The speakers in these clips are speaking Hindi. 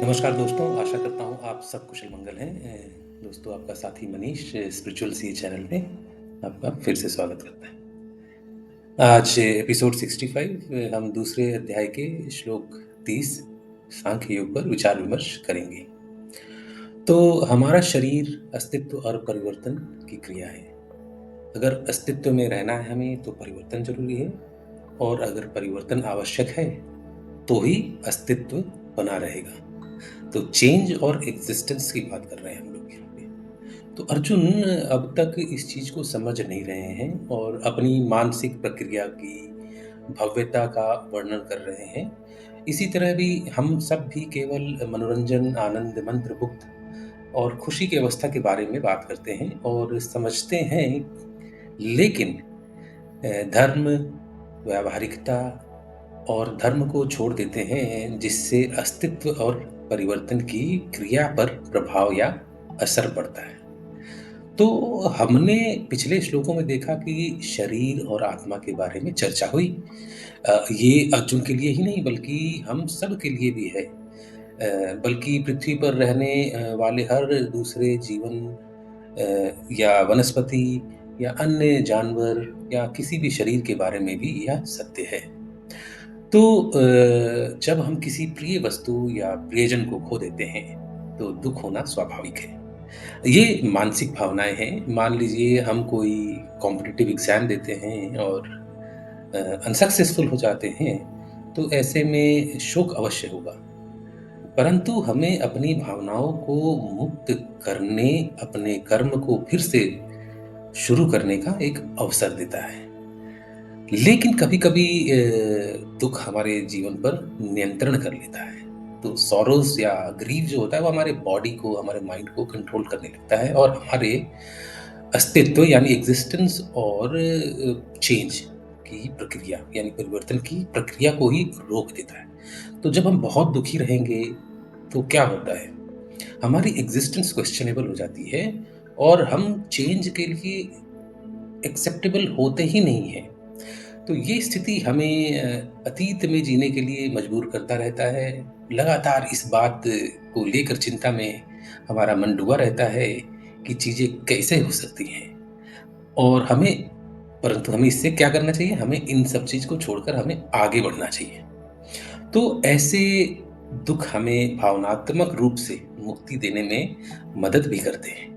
नमस्कार दोस्तों, आशा करता हूँ आप सब कुशल मंगल हैं। दोस्तों आपका साथी मनीष स्पिरिचुअल सी चैनल में आपका फिर से स्वागत करता है। आज एपिसोड 65 हम दूसरे अध्याय के श्लोक 30 सांख्य योग पर विचार विमर्श करेंगे। तो हमारा शरीर अस्तित्व और परिवर्तन की क्रिया है। अगर अस्तित्व में रहना है हमें तो परिवर्तन जरूरी है, और अगर परिवर्तन आवश्यक है तो ही अस्तित्व बना रहेगा। तो चेंज और एग्जिस्टेंस की बात कर रहे हैं हम लोग यहाँ पे। तो अर्जुन अब तक इस चीज को समझ नहीं रहे हैं और अपनी मानसिक प्रक्रिया की भव्यता का वर्णन कर रहे हैं। इसी तरह भी हम सब भी केवल मनोरंजन, आनंद, मंत्र मुक्त और खुशी की अवस्था के बारे में बात करते हैं और समझते हैं, लेकिन धर्म, व्यावहारिकता और धर्म को छोड़ देते हैं, जिससे अस्तित्व और परिवर्तन की क्रिया पर प्रभाव या असर पड़ता है। तो हमने पिछले श्लोकों में देखा कि शरीर और आत्मा के बारे में चर्चा हुई। ये अर्जुन के लिए ही नहीं बल्कि हम सब के लिए भी है। बल्कि पृथ्वी पर रहने वाले हर दूसरे जीवन या वनस्पति या अन्य जानवर या किसी भी शरीर के बारे में भी यह सत्य है। तो जब हम किसी प्रिय वस्तु या प्रियजन को खो देते हैं तो दुख होना स्वाभाविक है। ये मानसिक भावनाएं हैं। मान लीजिए हम कोई कॉम्पिटिटिव एग्जाम देते हैं और अनसक्सेसफुल हो जाते हैं, तो ऐसे में शोक अवश्य होगा। परंतु हमें अपनी भावनाओं को मुक्त करने, अपने कर्म को फिर से शुरू करने का एक अवसर देता है। लेकिन कभी-कभी दुख हमारे जीवन पर नियंत्रण कर लेता है। तो सॉरोस या ग्रीव जो होता है वो हमारे बॉडी को, हमारे माइंड को कंट्रोल करने लगता है और हमारे अस्तित्व यानी एग्जिस्टेंस और चेंज की प्रक्रिया यानी परिवर्तन की प्रक्रिया को ही रोक देता है। तो जब हम बहुत दुखी रहेंगे तो क्या होता है? हमारी एग्जिस्टेंस क्वेश्चनेबल हो जाती है और हम चेंज के लिए एक्सेप्टेबल होते ही नहीं हैं। तो ये स्थिति हमें अतीत में जीने के लिए मजबूर करता रहता है। लगातार इस बात को लेकर चिंता में हमारा मन डूबा रहता है कि चीज़ें कैसे हो सकती हैं। और परंतु हमें इससे क्या करना चाहिए? हमें इन सब चीज़ को छोड़कर हमें आगे बढ़ना चाहिए। तो ऐसे दुख हमें भावनात्मक रूप से मुक्ति देने में मदद भी करते हैं।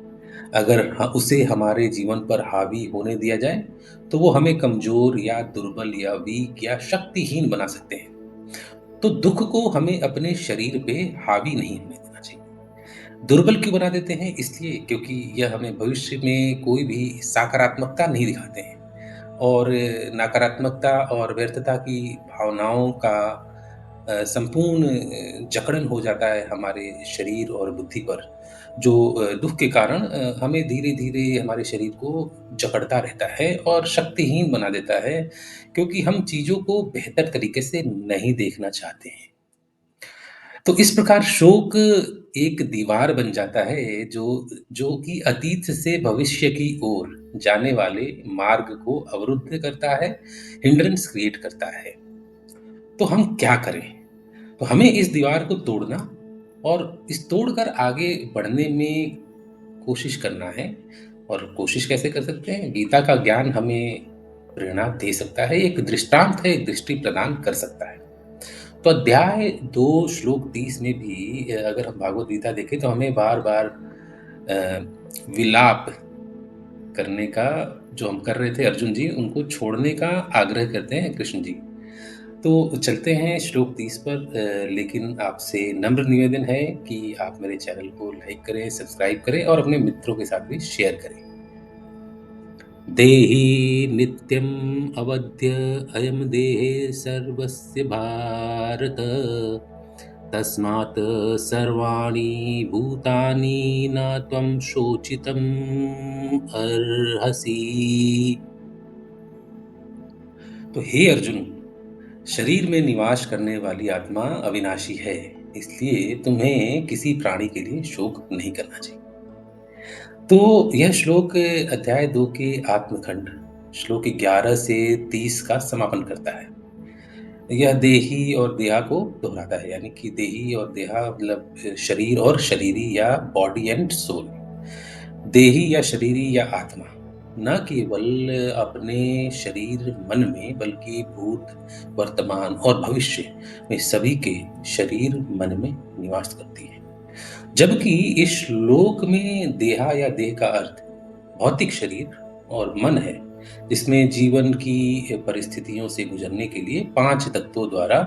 अगर उसे हमारे जीवन पर हावी होने दिया जाए तो वो हमें कमजोर या दुर्बल या वीक या शक्तिहीन बना सकते हैं। तो दुख को हमें अपने शरीर पे हावी नहीं होने देना चाहिए। दुर्बल क्यों बना देते हैं? इसलिए क्योंकि यह हमें भविष्य में कोई भी सकारात्मकता नहीं दिखाते हैं और नकारात्मकता और व्यर्थता की भावनाओं का संपूर्ण जकड़न हो जाता है हमारे शरीर और बुद्धि पर, जो दुख के कारण हमें धीरे-धीरे हमारे शरीर को जकड़ता रहता है और शक्तिहीन बना देता है, क्योंकि हम चीज़ों को बेहतर तरीके से नहीं देखना चाहते हैं। तो इस प्रकार शोक एक दीवार बन जाता है जो जो कि अतीत से भविष्य की ओर जाने वाले मार्ग को अवरुद्ध करता है, हिंड्रेंस क्रिएट करता है। तो हम क्या करें? तो हमें इस दीवार को तोड़ना और इस तोड़कर आगे बढ़ने में कोशिश करना है। और कोशिश कैसे कर सकते हैं? गीता का ज्ञान हमें प्रेरणा दे सकता है, एक दृष्टांत है, एक दृष्टि प्रदान कर सकता है। तो अध्याय 2 श्लोक 30 में भी अगर हम भागवत गीता देखें तो हमें बार-बार विलाप करने का, जो हम कर रहे थे अर्जुन जी, उनको छोड़ने का आग्रह करते हैं कृष्ण जी। तो चलते हैं श्लोक 30 पर। लेकिन आपसे नम्र निवेदन है कि आप मेरे चैनल को लाइक करें, सब्सक्राइब करें और अपने मित्रों के साथ भी शेयर करें। देहि नित्यम् अवध्य अयम देहे सर्वस्य भारत, तस्मात् सर्वाणि भूतानि न त्वं शोचितुम् अर्हसि। तो हे अर्जुन, शरीर में निवास करने वाली आत्मा अविनाशी है, इसलिए तुम्हें किसी प्राणी के लिए शोक नहीं करना चाहिए। तो यह श्लोक अध्याय 2 के आत्मखंड श्लोक 11 से 30 का समापन करता है। यह देही और देहा को दोहराता है, यानी कि देही और देहा मतलब शरीर और शरीरी या बॉडी एंड सोल। देही या शरीरी या आत्मा न केवल अपने शरीर मन में बल्कि भूत, वर्तमान और भविष्य में सभी के शरीर मन में निवास करती है। जबकि इस श्लोक में देहा या देह का अर्थ भौतिक शरीर और मन है, जिसमें जीवन की परिस्थितियों से गुजरने के लिए 5 तत्वों द्वारा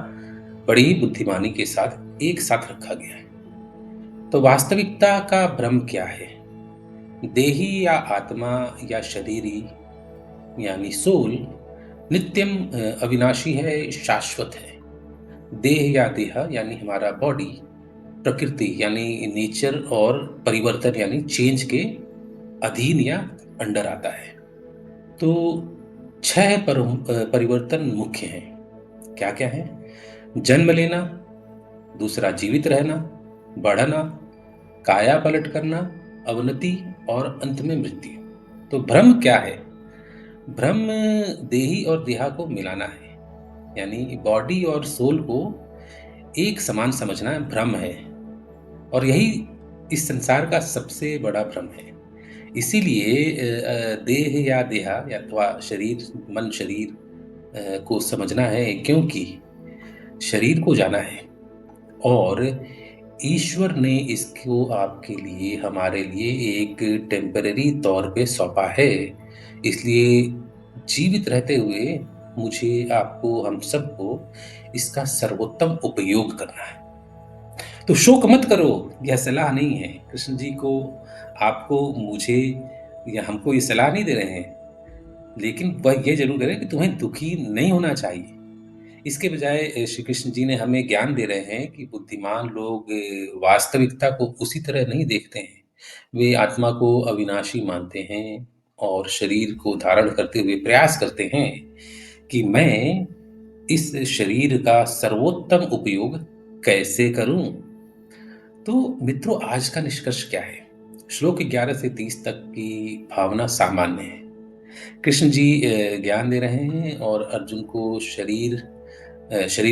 बड़ी बुद्धिमानी के साथ एक साथ रखा गया है। तो वास्तविकता का भ्रम क्या है? देही या आत्मा या शरीरी यानी सोल नित्यम अविनाशी है, शाश्वत है। देह या देहा यानी हमारा बॉडी प्रकृति यानी नेचर और परिवर्तन यानी चेंज के अधीन या अंडर आता है। तो 6 परिवर्तन मुख्य हैं। क्या क्या है? जन्म लेना, दूसरा जीवित रहना, बढ़ना, काया पलट करना, अवनति और अंत में मृत्यु। तो भ्रम क्या है? भ्रम देही और देहा को मिलाना है, यानी बॉडी और सोल को एक समान समझना भ्रम है, और यही इस संसार का सबसे बड़ा भ्रम है। इसीलिए देह या देहा या अथवा शरीर मन शरीर को समझना है, क्योंकि शरीर को जाना है और ईश्वर ने इसको आपके लिए हमारे लिए एक टेम्पररी तौर पे सौंपा है। इसलिए जीवित रहते हुए मुझे, आपको, हम सबको इसका सर्वोत्तम उपयोग करना है। तो शोक मत करो, यह सलाह नहीं है। कृष्ण जी को, आपको, मुझे या हमको ये सलाह नहीं दे रहे हैं, लेकिन वह ये जरूर कह रहे हैं कि तुम्हें दुखी नहीं होना चाहिए। इसके बजाय श्री कृष्ण जी ने हमें ज्ञान दे रहे हैं कि बुद्धिमान लोग वास्तविकता को उसी तरह नहीं देखते हैं। वे आत्मा को अविनाशी मानते हैं और शरीर को धारण करते हुए प्रयास करते हैं कि मैं इस शरीर का सर्वोत्तम उपयोग कैसे करूं। तो मित्रों, आज का निष्कर्ष क्या है? श्लोक 11 से 30 तक की भावना सामान्य है। कृष्ण जी ज्ञान दे रहे हैं और अर्जुन को शरीर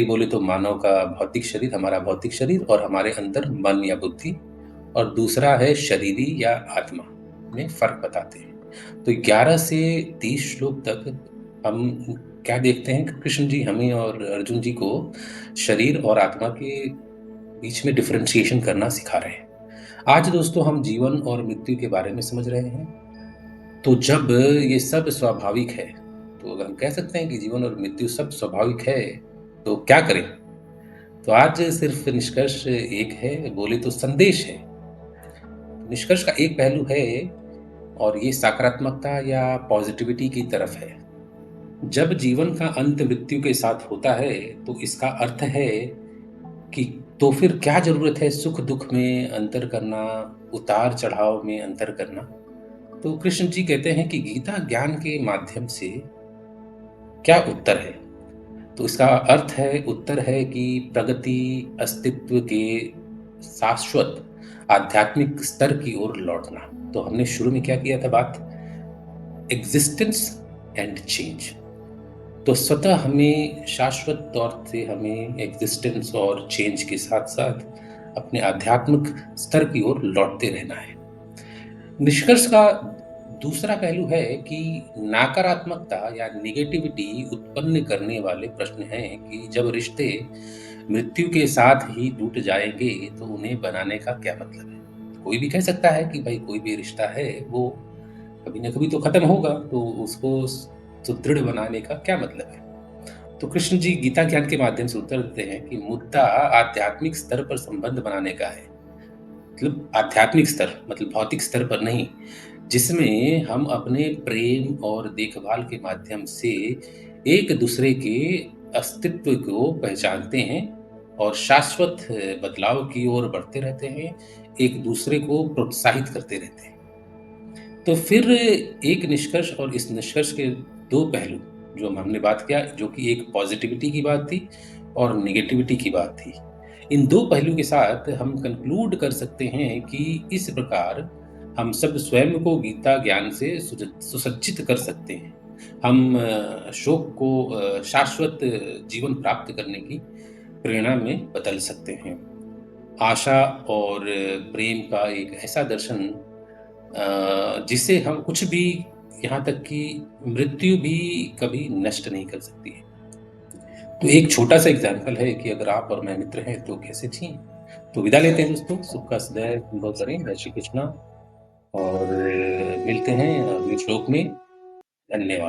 बोले तो मानव का भौतिक शरीर, हमारा भौतिक शरीर, और हमारे अंदर मन या बुद्धि, और दूसरा है शरीरी या आत्मा, में फर्क बताते हैं। तो 11 से 30 श्लोक तक हम क्या देखते हैं कि कृष्ण जी हमें और अर्जुन जी को शरीर और आत्मा के बीच में डिफरेंशिएशन करना सिखा रहे हैं। आज दोस्तों हम जीवन और मृत्यु के बारे में समझ रहे हैं। तो जब ये सब स्वाभाविक है, तो अगर हम कह सकते हैं कि जीवन और मृत्यु सब स्वाभाविक है, तो क्या करें? तो आज सिर्फ निष्कर्ष एक है, बोले तो संदेश है। निष्कर्ष का एक पहलू है और ये सकारात्मकता या पॉजिटिविटी की तरफ है। जब जीवन का अंत मृत्यु के साथ होता है, तो इसका अर्थ है कि तो फिर क्या जरूरत है सुख दुख में अंतर करना, उतार चढ़ाव में अंतर करना। तो कृष्ण जी कहते हैं कि गीता ज्ञान के माध्यम से क्या उत्तर है? तो इसका अर्थ है, उत्तर है कि प्रगति अस्तित्व के शाश्वत आध्यात्मिक स्तर की ओर लौटना। तो हमने शुरू में क्या किया था बात? Existence and change. तो स्वतः हमें शाश्वत तौर से हमें एग्जिस्टेंस और चेंज के साथ साथ अपने आध्यात्मिक स्तर की ओर लौटते रहना है। निष्कर्ष का दूसरा पहलू है कि नकारात्मकता या निगेटिविटी उत्पन्न करने वाले प्रश्न हैं कि जब रिश्ते मृत्यु के साथ ही टूट जाएंगे तो उन्हें बनाने का क्या मतलब है? कोई भी कह सकता है कि भाई कोई भी रिश्ता है वो कभी ना कभी तो खत्म होगा, तो उसको सुदृढ़ बनाने का क्या मतलब है? तो कृष्ण जी गीता ज्ञान के माध्यम से उत्तर देते हैं कि मुद्दा आध्यात्मिक स्तर पर संबंध बनाने का है। मतलब आध्यात्मिक स्तर मतलब भौतिक स्तर पर नहीं, जिसमें हम अपने प्रेम और देखभाल के माध्यम से एक दूसरे के अस्तित्व को पहचानते हैं और शाश्वत बदलाव की ओर बढ़ते रहते हैं, एक दूसरे को प्रोत्साहित करते रहते हैं। तो फिर एक निष्कर्ष, और इस निष्कर्ष के दो पहलू जो हमने बात किया, जो कि एक पॉजिटिविटी की बात थी और निगेटिविटी की बात थी। इन दो पहलू के साथ हम कंक्लूड कर सकते हैं कि इस प्रकार हम सब स्वयं को गीता ज्ञान से सुसज्जित कर सकते हैं हम शोक को शाश्वत जीवन प्राप्त करने की प्रेरणा में बदल सकते हैं। आशा और प्रेम का एक ऐसा दर्शन जिसे हम कुछ भी, यहाँ तक कि मृत्यु भी कभी नष्ट नहीं कर सकती है। तो एक छोटा-सा एग्ज़ाम्पल है कि अगर आप और मैं मित्र हैं तो कैसे जिएँ? तो विदा लेते हैं दोस्तों, सुख का सदैव अनुभव करें, जय श्री कृष्णा और मिलते हैं अगले श्लोक में। धन्यवाद।